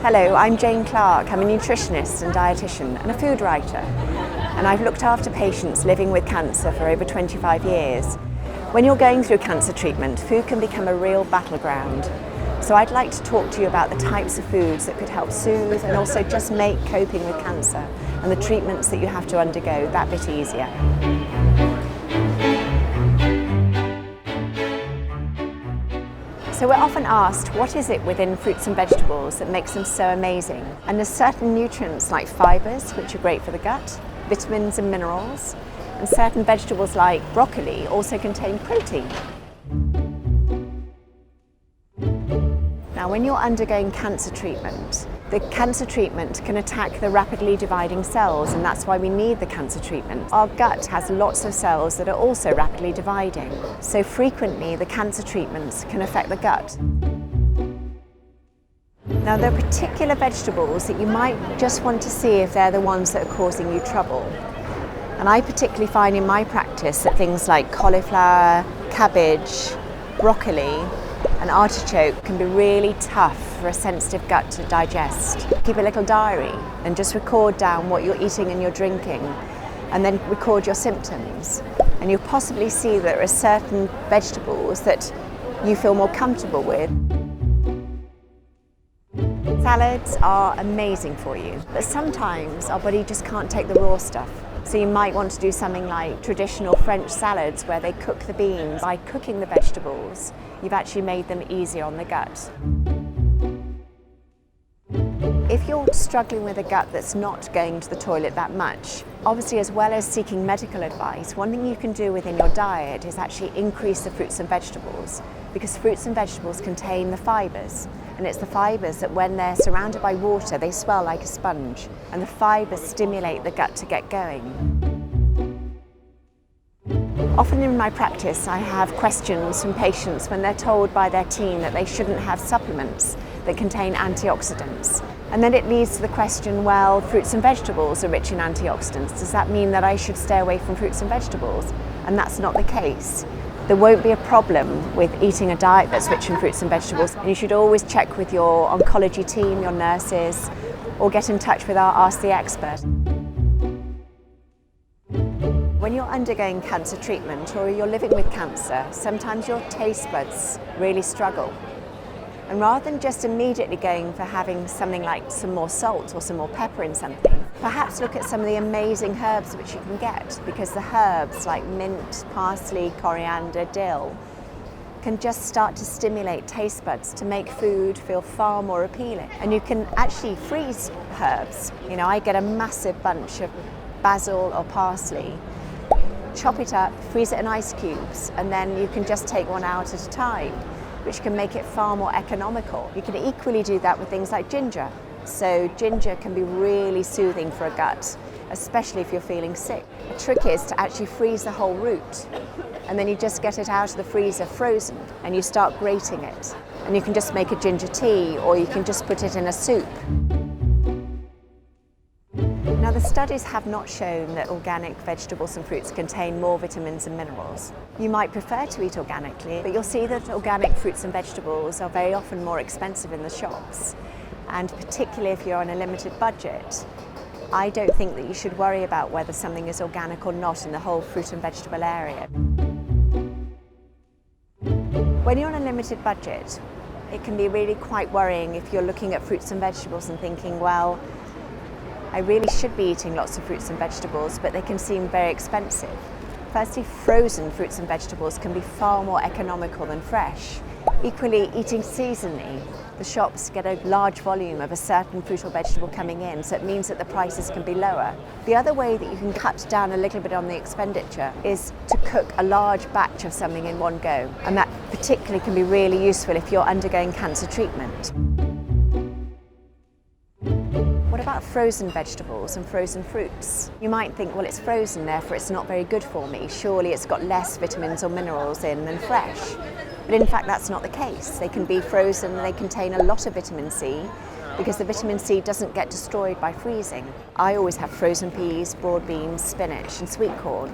Hello, I'm Jane Clarke. I'm a nutritionist and dietitian and a food writer. And I've looked after patients living with cancer for over 25 years. When you're going through cancer treatment, food can become a real battleground. So I'd like to talk to you about the types of foods that could help soothe and also just make coping with cancer and the treatments that you have to undergo that bit easier. So we're often asked, what is it within fruits and vegetables that makes them so amazing? And there's certain nutrients like fibres, which are great for the gut, vitamins and minerals, and certain vegetables like broccoli also contain protein. Now, when you're undergoing cancer treatment, the cancer treatment can attack the rapidly dividing cells, and that's why we need the cancer treatment. Our gut has lots of cells that are also rapidly dividing, so frequently the cancer treatments can affect the gut. Now, there are particular vegetables that you might just want to see if they're the ones that are causing you trouble. And I particularly find in my practice that things like cauliflower, cabbage, broccoli, and artichoke can be really tough for a sensitive gut to digest. Keep a little diary and just record down what you're eating and you're drinking, and then record your symptoms. And you'll possibly see there are certain vegetables that you feel more comfortable with. Salads are amazing for you, but sometimes our body just can't take the raw stuff. So you might want to do something like traditional French salads where they cook the beans. By cooking the vegetables, you've actually made them easier on the gut. If you're struggling with a gut that's not going to the toilet that much, obviously as well as seeking medical advice, one thing you can do within your diet is actually increase the fruits and vegetables, because fruits and vegetables contain the fibres, and it's the fibres that when they're surrounded by water, they swell like a sponge, and the fibres stimulate the gut to get going. Often in my practice, I have questions from patients when they're told by their team that they shouldn't have supplements that contain antioxidants. And then it leads to the question, well, fruits and vegetables are rich in antioxidants. Does that mean that I should stay away from fruits and vegetables? And that's not the case. There won't be a problem with eating a diet that's rich in fruits and vegetables. And you should always check with your oncology team, your nurses, or get in touch with our Ask the Expert. When you're undergoing cancer treatment or you're living with cancer, sometimes your taste buds really struggle. And rather than just immediately going for having something like some more salt or some more pepper in something, perhaps look at some of the amazing herbs which you can get, because the herbs like mint, parsley, coriander, dill can just start to stimulate taste buds to make food feel far more appealing. And you can actually freeze herbs. You know, I get a massive bunch of basil or parsley, chop it up, freeze it in ice cubes, and then you can just take one out at a time, which can make it far more economical. You can equally do that with things like ginger. So ginger can be really soothing for a gut, especially if you're feeling sick. The trick is to actually freeze the whole root, and then you just get it out of the freezer frozen and you start grating it. And you can just make a ginger tea, or you can just put it in a soup. Now, the studies have not shown that organic vegetables and fruits contain more vitamins and minerals. You might prefer to eat organically, but you'll see that organic fruits and vegetables are very often more expensive in the shops. And particularly if you're on a limited budget, I don't think that you should worry about whether something is organic or not in the whole fruit and vegetable area. When you're on a limited budget, it can be really quite worrying if you're looking at fruits and vegetables and thinking, well, I really should be eating lots of fruits and vegetables, but they can seem very expensive. Firstly, frozen fruits and vegetables can be far more economical than fresh. Equally, eating seasonally, the shops get a large volume of a certain fruit or vegetable coming in, so it means that the prices can be lower. The other way that you can cut down a little bit on the expenditure is to cook a large batch of something in one go, and that particularly can be really useful if you're undergoing cancer treatment. What about frozen vegetables and frozen fruits? You might think, well, it's frozen, therefore it's not very good for me. Surely it's got less vitamins or minerals in than fresh. But in fact, that's not the case. They can be frozen and they contain a lot of vitamin C, because the vitamin C doesn't get destroyed by freezing. I always have frozen peas, broad beans, spinach and sweet corn.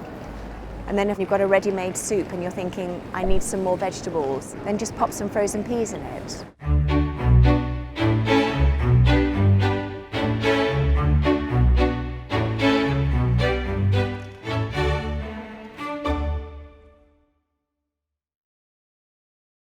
And then if you've got a ready-made soup and you're thinking, I need some more vegetables, then just pop some frozen peas in it.